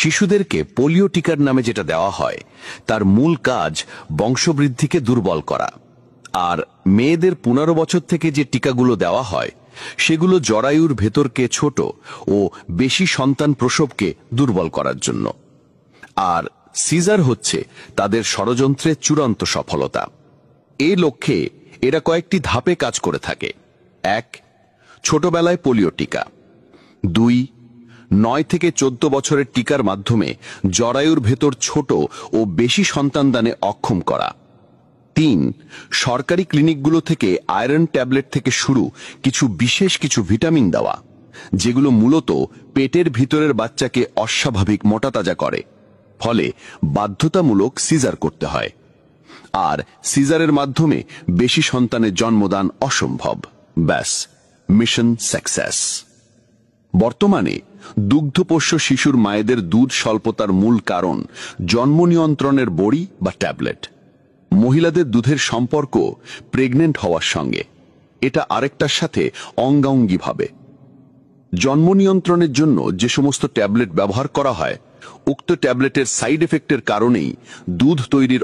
শিশুদেরকে পোলিও টিকার নামে যেটা দেওয়া হয় তার মূল কাজ বংশবৃদ্ধিকে দুর্বল করা, আর মেয়েদের 15 বছর থেকে যে টিকাগুলো দেওয়া হয় সেগুলো জরায়ুর ভেতরকে ছোট ও বেশি সন্তান প্রসবকে দুর্বল করার জন্য। আর সিজার হচ্ছে তাদের ষড়যন্ত্রের চূড়ান্ত সফলতা। এই লক্ষ্যে এরা কয়েকটি ধাপে কাজ করে থাকে। 1, ছোটবেলায় পোলিও টিকা। 2, 9 থেকে 14 বছরের টিকার মাধ্যমে জরায়ুর ভেতর ছোট ও বেশি সন্তানদানে অক্ষম করা। 3, সরকারি ক্লিনিকগুলো থেকে আয়রন ট্যাবলেট থেকে শুরু বিশেষ কিছু ভিটামিন দেওয়া, যেগুলো মূলত পেটের ভিতরের বাচ্চাকে অস্বাভাবিক মোটাতাজা করে, ফলে বাধ্যতামূলক সিজার করতে হয়। আর সিজারের মাধ্যমে বেশি সন্তানের জন্মদান অসম্ভব। ব্যাস, মিশন সাকসেস। বর্তমানে দুগ্ধপোষ্য শিশুর মায়েদের দুধ স্বল্পতার মূল কারণ জন্ম নিয়ন্ত্রণের বড়ি বা ট্যাবলেট। মহিলাদের দুধের সম্পর্ক প্রেগনেন্ট হওয়ার সঙ্গে, এটা আরেকটার সাথে অঙ্গাঙ্গিভাবে। জন্ম নিয়ন্ত্রণের জন্য যে সমস্ত ট্যাবলেট ব্যবহার করা হয়, উক্ত ট্যাবলেটের সাইড এফেক্টের কারণেই দুধ তৈরির